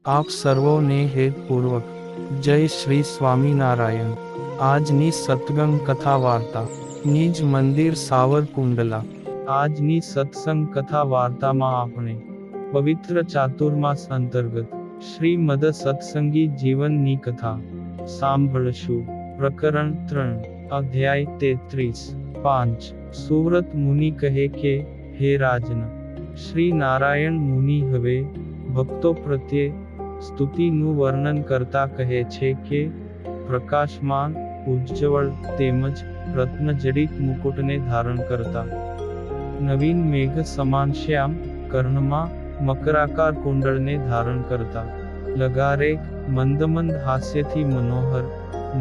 આપ સર્વોને હેતપૂર્વક જય શ્રી સ્વામિનારાયણ। આજની સત્સંગ કથા વાર્તા નિજ મંદિર સાવરકુંડલા। આજની સત્સંગ કથા વાર્તામાં આપણે પવિત્ર ચાતુર્માસ અંતર્ગત શ્રીમદ સત્સંગી જીવનની કથા સાંભળશું। પ્રકરણ 3, અધ્યાય 33, 5। સુવ્રત મુનિ કહે કે, હે રાજન, શ્રી નારાયણ મુનિ હવે ભક્તો પ્રત્યે સ્તુતિનું વર્ણન કરતા કહે છે કે, પ્રકાશમાન, ઉજ્જવળ તેમજ રત્નજડિત મુકુટને ધારણ કરતા, નવીન મેઘ સમાન શ્યામ, કર્ણમાં મકરાકાર કુંડળને ધારણ કરતા, લગારેક મંદમંદ હાસ્યથી મનોહર,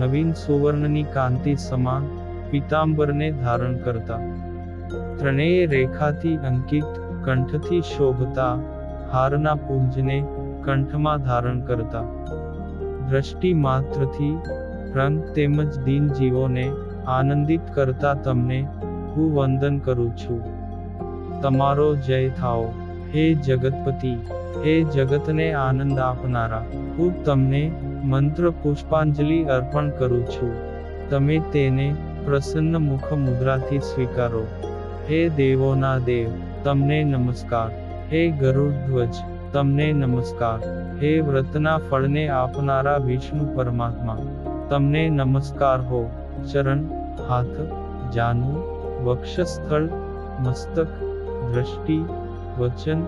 નવીન સુવર્ણની કાંતિ સમાન પીતાંબરને ધારણ કરતા, ત્રણેય રેખાથી અંકિત કંઠથી શોભતા હારના પુંજને કંઠમાં ધારણ કરતા, દ્રષ્ટિ માત્રથી રંગ તેમજ દીન જીવોને આનંદિત કરતા તમને હું વંદન કરું છું। તમારો જય થાઓ, હે જગતપતિ, હે જગતને આનંદ આપનારા, હું તમને મંત્ર પુષ્પાંજલિ અર્પણ કરું છું, તમે તેને પ્રસન્ન મુખ મુદ્રાથી સ્વીકારો। હે દેવોના દેવ, તમને નમસ્કાર। હે ગરુડ ધ્વજ, તમને નમસ્કાર। હે વ્રતના ફળને આપનારા વિષ્ણુ પરમાત્મા, તમને નમસ્કાર હો। ચરણ, હાથ, જાનું, વક્ષસ્થળ, મસ્તક, દ્રષ્ટિ, વચન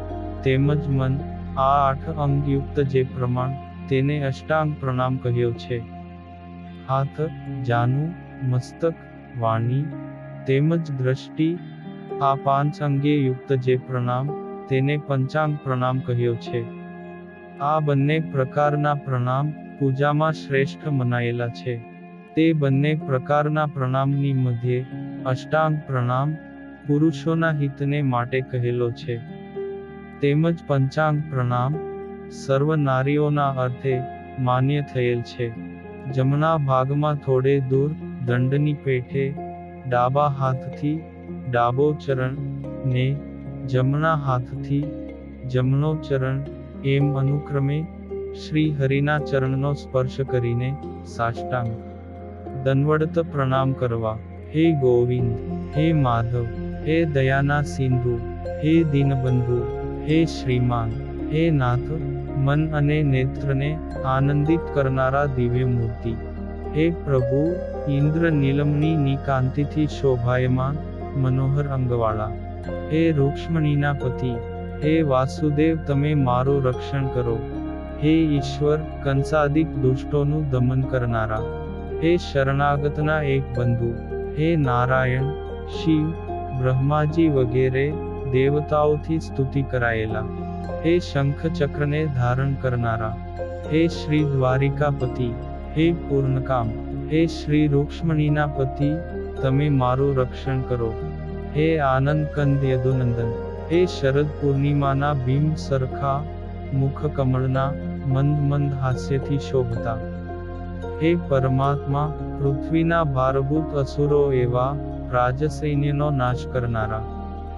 તેમજ મન, આ 8 અંગયુક્ત જે પ્રમાણ, તેને અષ્ટાંગ પ્રણામ કહ્યો છે। હાથ, જાનું, મસ્તક, વાણી તેમજ દ્રષ્ટિ, આ 5 અંગે યુક્ત જે પ્રણામ, તેને પંચાંગ પ્રણામ કહ્યો છે। આ બંને પ્રકારના પ્રણામ પૂજામાં શ્રેષ્ઠ મનાયેલા છે। તે બંને પ્રકારના પ્રણામની મધ્યે અષ્ટાંગ પ્રણામ પુરુષોના હિતને માટે કહેલો છે, તેમજ પંચાંગ પ્રણામ સર્વ નારીઓના અર્થે માન્ય થયેલ છે। જમણા ભાગમાં થોડે દૂર દંડની પેઠે ડાબા હાથથી ડાબો ચરણ ને જમણા હાથથી જમણો ચરણ એમ અનુક્રમે શ્રી હરિના ચરણનો સ્પર્શ કરીને સાષ્ટાંગ દંડવત પ્રણામ કરવા। હે ગોવિંદ, હે માધવ, હે દયાના સિંધુ, હે દીનબંધુ, હે શ્રીમાન, હે નાથ, મન અને નેત્રને આનંદિત કરનારા દિવ્ય મૂર્તિ, હે પ્રભુ, ઇન્દ્ર નીલમણીની કાંતિથી શોભાયમાન મનોહર અંગવાળા, હે રૂક્ષ્મણીના પતિ, હે વાસુદેવ, તમે મારું રક્ષણ કરો। હે ઈશ્વર, કંસાદિક દુષ્ટોનું દમન કરનારા, હે શરણાગતના એક બંધુ, હે નારાયણ, શિવ, બ્રહ્માજી વગેરે દેવતાઓથી સ્તુતિ કરાયેલા, હે શંખ ચક્રને ધારણ કરનારા, હે શ્રી દ્વારિકાપતિ, હે પૂર્ણકામ, હે શ્રી રૂક્ષ્મણીના પતિ, તમે મારું રક્ષણ કરો। હે આનંદ કંદ યદુનંદન, હે શરદ પૂર્ણિમાના ભીમ સરખા મુખ કમળના મંદ મંદ હાસ્યથી શોભતા, હે પરમાત્મા, પૃથ્વીના ભારભૂત અસુરો એવા રાજસૈન્યનો નાશ કરનારા,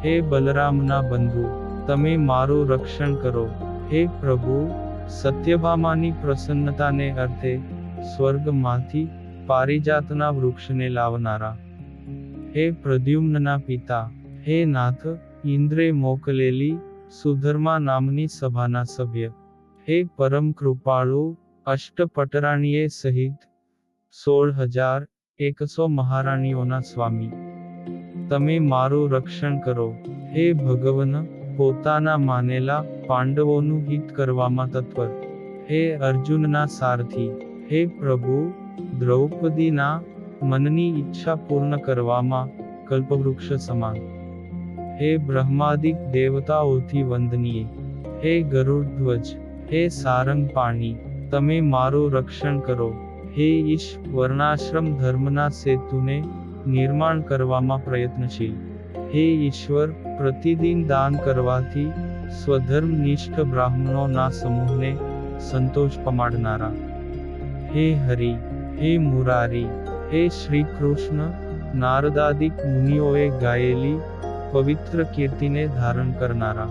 હે બલરામના બંધુ, તમે મારું રક્ષણ કરો। હે પ્રભુ, સત્યભામાની પ્રસન્નતાને અર્થે સ્વર્ગમાંથી પારિજાતના વૃક્ષને લાવનારા, હે પ્રદ્યુમ્નના પિતા, હે નાથ, ઇન્દ્રે મોકલેલી સુધર્મા નામની સભાના સભ્ય, હે પરમ કૃપાળુ, અષ્ટપટરાણીએ સહિત 16,100 મહારાણીઓના સ્વામી, તમે મારું રક્ષણ કરો। હે ભગવન, પોતાના માનેલા પાંડવોનું હિત કરવામાં તત્પર, હે અર્જુનના સારથી, હે પ્રભુ, દ્રૌપદીના મનની ઈચ્છા પૂર્ણ કરવામાં કલ્પવૃક્ષ સમાન, હે બ્રહ્માદિક દેવતાઓથી વંદનીય, હે ગરુડ ધ્વજ, હે સારંગ પાણી, તમે મારું રક્ષણ કરો। હે ઈશ, વર્ણાશ્રમ ધર્મના સેતુને નિર્માણ કરવામાં પ્રયત્નશીલ, હે ઈશ્વર, પ્રતિદિન દાન કરવાથી સ્વધર્મનિષ્ઠ બ્રાહ્મણોના સમૂહને સંતોષ પમાડનારા, હે હરિ, હે મુરારી, હે શ્રી કૃષ્ણ, નારદાદિક મુનિઓએ ગાયેલી પવિત્ર કીર્તિને ધારણ કરનારા,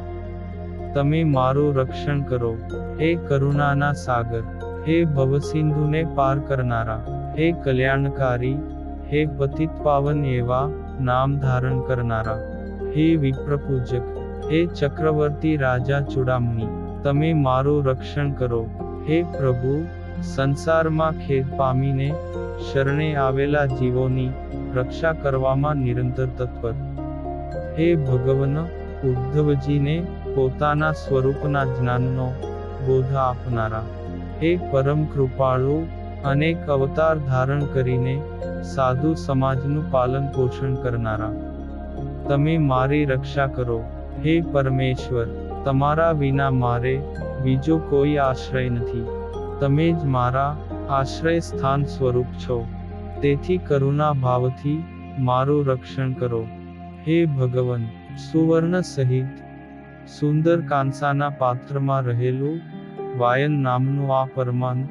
તમે મારું રક્ષણ કરો. હે કરુણાના સાગર, હે ભવસિંધુને પાર કરનારા, હે કલ્યાણકારી, હે પતિત પાવન એવા નામ ધારણ કરનારા, હે વિપ્રપૂજક, હે ચક્રવર્તી રાજા ચૂડામણી, તમે મારું રક્ષણ કરો. હે પ્રભુ, સંસારમાં ખેદ પામીને શરણે આવેલા જીવોની રક્ષા કરવામાં નિરંતર તત્પર. હે ભગવન, ઉદ્ધવજીને પોતાના સ્વરૂપના જ્ઞાનનો બોધ આપનારા, હે પરમ કૃપાળુ, અનેક અવતાર ધારણ કરીને સાધુ સમાજનું પાલન પોષણ કરનારા, તમે મારી રક્ષા કરો. હે પરમેશ્વર, તમારા વિના મારે બીજો કોઈ આશ્રય નથી. તમે જ મારા આશ્રય સ્થાન સ્વરૂપ છો. તેથી કરુણા ભાવથી મારું રક્ષણ કરો. હે ભગવન, સુવર્ણ સહિત સુંદર કાંસાના પાત્રમાં રહેલું વાયન નામનું આ પરમાન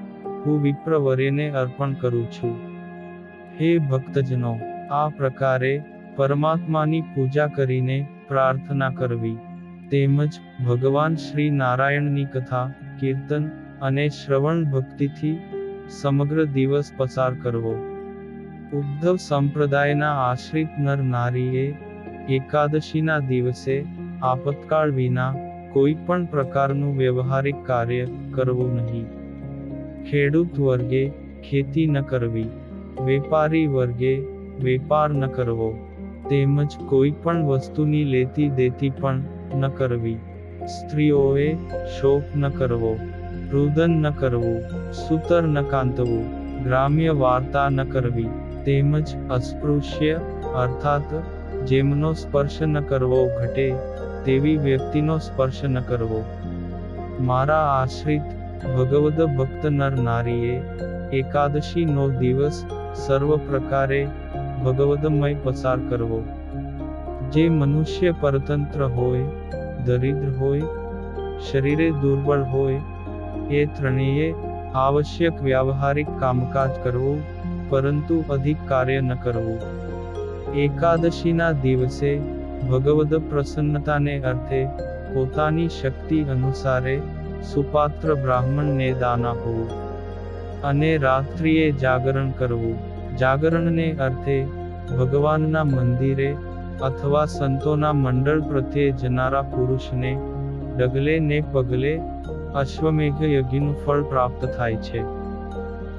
હું વિપ્રવર્યને અર્પણ કરું છું. હે ભક્તજનો, આ પ્રકારે પરમાત્માની પૂજા કરીને પ્રાર્થના કરવી, તેમજ ભગવાન શ્રી નારાયણની કથા, કીર્તન અને શ્રવણ ભક્તિથી સમગ્ર દિવસ પસાર કરવો. ઉદ્ધવ સંપ્રદાયના આશ્રિત નર નારીએ એકાદશીના દિવસે આપતકાળ વિના કોઈ પણ પ્રકારનું વ્યવહારિક કાર્ય કરવું નહીં. ખેડૂત વર્ગે ખેતી ન કરવી, વેપારી વર્ગે વેપાર ન કરવો, તેમજ કોઈ પણ વસ્તુની લેતી દેતી પણ ન કરવી. સ્ત્રીઓએ શોક ન કરવો, રુદન ન કરવું, સૂતર ન કાંતવું, ગ્રામ્ય વાર્તા ન કરવી, તેમજ અસ્પૃશ્ય અર્થાત જેમનો સ્પર્શ ન કરવો ઘટે તેવી વ્યક્તિનો સ્પર્શ ન કરવો. મારા આશ્રિત ભગવદ ભક્ત નર નારીએ એકાદશીનો દિવસ સર્વ પ્રકારે ભગવદમય પસાર કરવો. જે મનુષ્ય પરતંત્ર હોય, દરિદ્ર હોય, શરીરે દુર્બળ હોય, એ ત્રણેય આવશ્યક વ્યાવહારિક કામકાજ કરવું, પરંતુ અધિક કાર્ય ન કરવું. એકાદશીના દિવસે ભગવદ પ્રસન્નતાને અર્થે પોતાની શક્તિ અનુસારે સુપાત્ર બ્રાહ્મણને દાન આપવું. અને રાત્રિએ જાગરણ કરવું. જાગરણને અર્થે ભગવાનના મંદિરે અથવા સંતોના મંડળ પ્રત્યે જનારા પુરુષને ડગલે ને પગલે અશ્વમેઘ યજ્ઞનું ફળ પ્રાપ્ત થાય છે.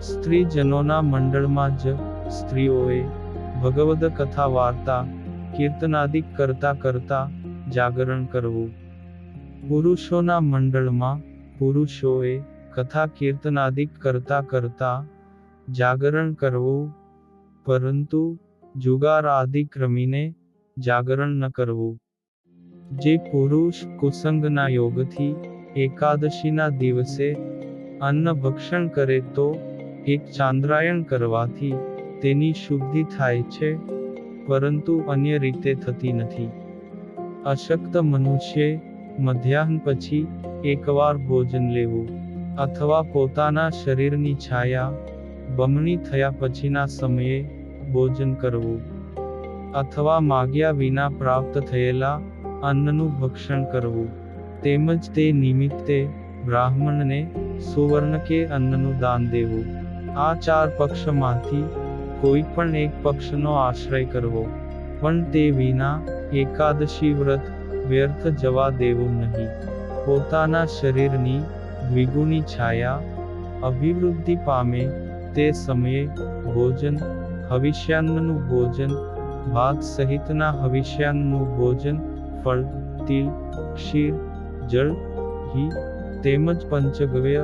સ્ત્રીજનોના મંડળમાં જ સ્ત્રીઓએ ભગવદ કથા વાર્તા કીર્તનાદિક કરતા કરતા જાગરણ કરવું. પુરુષોના મંડળમાં પુરુષોએ કથા કીર્તનાદિક કરતા કરતા જાગરણ કરવું, પરંતુ જુગાર આદિ રમીને જાગરણ ન કરવું. જે પુરુષ કુસંગના યોગથી એકાદશીના દિવસે અન્ન ભક્ષણ કરે તો એક ચાંદ્રાયણ કરવાથી તેની શુદ્ધિ થાય છે, પરંતુ અન્ય રીતે થતી નથી. અશક્ત મનુષ્યે મધ્યાહ્ન પછી એકવાર ભોજન લેવું, અથવા પોતાના શરીરની છાયા બમણી થયા પછીના સમયે ભોજન કરવું, અથવા માગ્યા વિના પ્રાપ્ત થયેલા અન્નનું ભક્ષણ કરવું, તેમજ તે નિમિત્તે બ્રાહ્મણને સુવર્ણ કે અન્નનું દાન દેવું. આ ચાર પક્ષમાંથી કોઈ પણ એક પક્ષનો આશ્રય કરવો, પણ તે વિના એકાદશી વ્રત વ્યર્થ જવા દેવું નહીં. પોતાના શરીરની દ્વિગુણી છાયા અભિવૃદ્ધિ પામે તે સમયે ભોજન, હવિષ્યાન્નનું ભોજન, ભાત સહિતના હવિષ્યાન્નનું ભોજન, ફળ, તિલ, ક્ષીર, જળ, ઘી, તેમજ પંચગવ્ય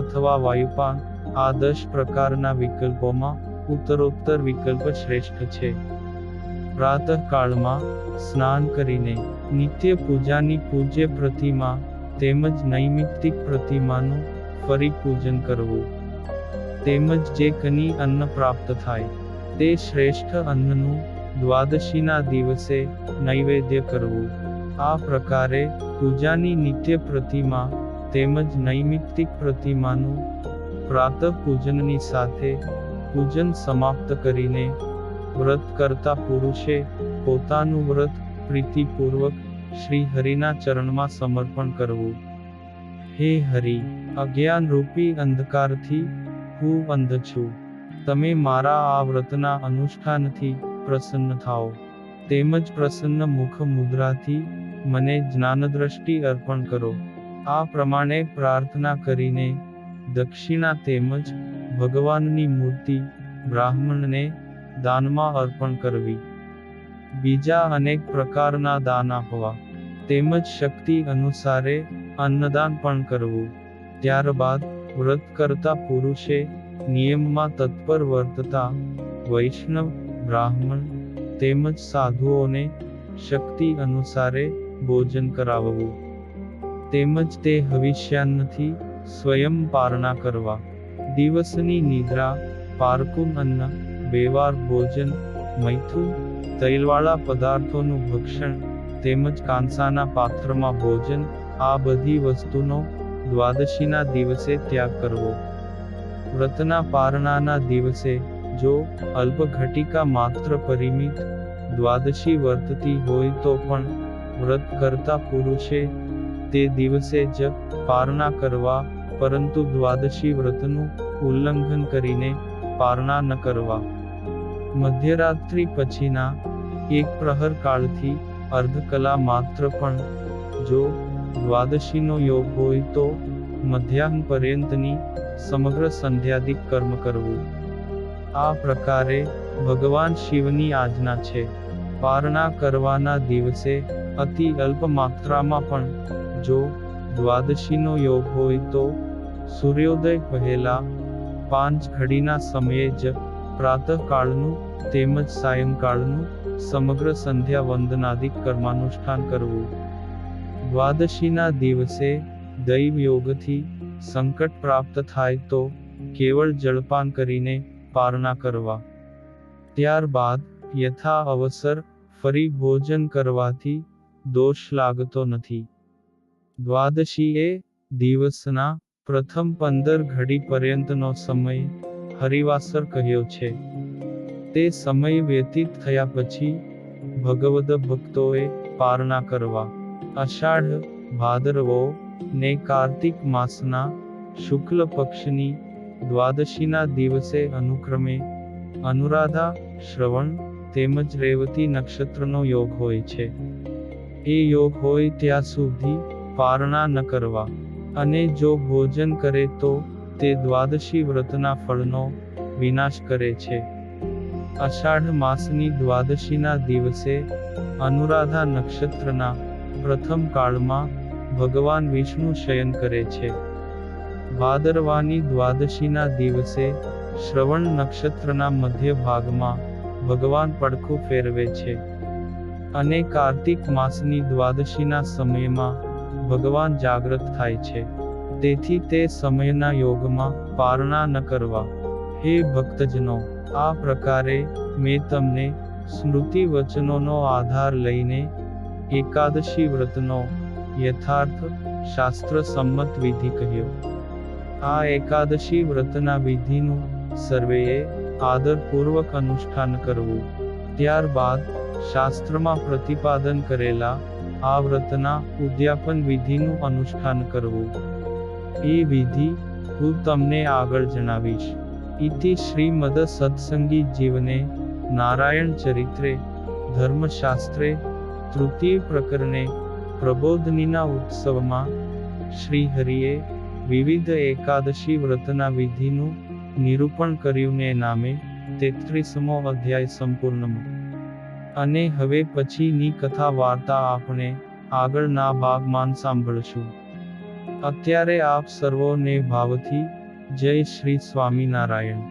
અથવા વાયુપાન, આ 10 પ્રકારના વિકલ્પોમાં ઉત્તરોત્તર વિકલ્પ શ્રેષ્ઠ છે. પ્રાતઃકાળમાં સ્નાન કરીને નિત્ય પૂજાની પૂજ્ય પ્રતિમા તેમજ નૈમિત્તિક પ્રતિમાનું ફરી પૂજન કરવું. તેમજ જે કની અન્ન પ્રાપ્ત થાય તે શ્રેષ્ઠ અન્નનું દ્વાદશીના દિવસે નૈવેદ્ય કરવું. આ પ્રકારે પૂજાની નિત્ય પ્રતિમા તેમજ નૈમિત્તિક પ્રતિમાનું પ્રાતઃ પૂજનની સાથે પૂજન સમાપ્ત કરીને વ્રત કરતા પુરુષે પોતાનું વ્રત પ્રીતિપૂર્વક શ્રી હરિના ચરણમાં સમર્પણ કરવું. હે હરિ, અજ્ઞાન રૂપી અંધકારથી હું અંધ છું. તમે મારા આ વ્રતના અનુષ્ઠાનથી પ્રસન્ન થાઓ. તેમજ પ્રસન્ન મુખ મુદ્રાથી મને જ્ઞાનદ્રષ્ટિ અર્પણ કરો. આ પ્રમાણે પ્રાર્થના કરીને દક્ષિણા તેમજ ભગવાનની મૂર્તિ બ્રાહ્મણને દાનમાં અર્પણ કરવી. બીજા અનેક પ્રકારના દાન આપવા, તેમજ શક્તિ અનુસારે અન્નદાન પણ કરવું. ત્યારબાદ વ્રત કરતા પુરુષે નિયમમાં તત્પર વર્તતા વૈષ્ણવ, બ્રાહ્મણ તેમજ સાધુઓને શક્તિ અનુસારે ભોજન કરાવવું. તેમજ તે હવિષ્યાન્નથી સ્વયં પારણા કરવા. દિવસની નિદ્રા, પારકું અન્ન, બેવાર ભોજન, મૈથુન, તૈલવાળા પદાર્થોનું ભક્ષણ તેમજ કાંસાના પાત્રમાં ભોજન, આ બધી વસ્તુનો દ્વાદશીના દિવસે ત્યાગ કરવો. વ્રતના પારણાના દિવસે જો અલ્પ ઘટિકા માત્ર પરિમિત દ્વાદશી વર્તતી હોય તો પણ વ્રત કરતા પુરુષે તે દિવસે જ પારણા કરવા, પરંતુ દ્વાદશી વ્રતનું ઉલ્લંઘન કરીને પારણા ન કરવા. મધ્યરાત્રિ પછીના એક પ્રહર કાળથી અર્ધકલા માત્ર પણ જો દ્વાદશીનો યોગ હોય તો મધ્યાહ્ન પર્યંતની સમગ્ર સંધ્યાદિક કર્મ કરવું. આ પ્રકારે ભગવાન શિવની આજ્ઞા છે. પારણા કરવાના દિવસે અતિ અલ્પ માત્રામાં પણ જો દ્વાદશીનો યોગ હોય તો સૂર્યોદય પહેલા 5 ઘડીના સમયે જ પ્રાતઃકાળનું તેમજ સાયંકાળનું સમગ્ર સંધ્યા વંદનાદિક કર્માનુષ્ઠાન કરવું. દ્વાદશીના દિવસે દૈવ યોગથી સંકટ પ્રાપ્ત થાય તો કેવળ જળપાન કરીને પારણા કરવા. ત્યારબાદ યથા અવસર ફરી ભોજન કરવાથી દોષ લાગતો નથી. દ્વાદશી એ દિવસના પ્રથમ 15 ઘડી પર્યંતનો સમય હરિવાસર કહ્યો છે. તે સમય વ્યતીત થયા પછી ભગવદ ભક્તોએ પારણા કરવા. અષાઢ, ભાદરવો ને કાર્તિક માસના શુક્લ પક્ષની દ્વાદશીના દિવસે અનુક્રમે અનુરાધા, શ્રવણ તેમજ રેવતી નક્ષત્રનો યોગ હોય છે. એ યોગ હોય ત્યાં સુધી પારણા ન કરવા. અને જો ભોજન કરે તો તે દ્વાદશી વ્રતના ફળનો વિનાશ કરે છે. અષાઢ માસની દ્વાદશીના દિવસે અનુરાધા નક્ષત્રના પ્રથમ કાળમાં ભગવાન વિષ્ણુ શયન કરે છે. ભાદરવાની દ્વાદશીના દિવસે શ્રવણ નક્ષત્રના મધ્ય ભાગમાં ભગવાન પડખું ફેરવે છે. અને કાર્તિક માસની દ્વાદશીના સમયમાં ભગવાન જાગ્રત થાય છે. તેથી તે સમયના યોગમાં પારણા ન કરવા. હે ભક્તજનો, આ પ્રકારે મેં તમને સ્મૃતિ વચનોનો આધાર લઈને એકાદશી વ્રતનો યથાર્થ શાસ્ત્ર સંમત વિધિ કહ્યો. આ એકાદશી વ્રતના વિધિનું સર્વેએ આદરપૂર્વક અનુષ્ઠાન કરવું. ત્યારબાદ શાસ્ત્રમાં પ્રતિપાદન કરેલા આ વ્રતના ઉદ્યાપન વિધિનું અનુષ્ઠાન કરવું. એ વિધિ હું તમને આગળ જણાવીશ. ઇતિ શ્રીમદ સત્સંગી જીવને નારાયણ ચરિત્રે ધર્મશાસ્ત્રે તૃતીય પ્રકરણે પ્રબોધનીના ઉત્સવમાં શ્રી હરિએ વિવિધ એકાદશી વ્રતના વિધિનું નિરૂપણ કર્યું ને નામે 33મો અધ્યાય સંપૂર્ણમાં. અને હવે પછીની કથા વાર્તા આપણે આગળના ભાગમાં સાંભળશું. અત્યારે આપ સર્વોને ભાવથી જય શ્રી સ્વામિનારાયણ.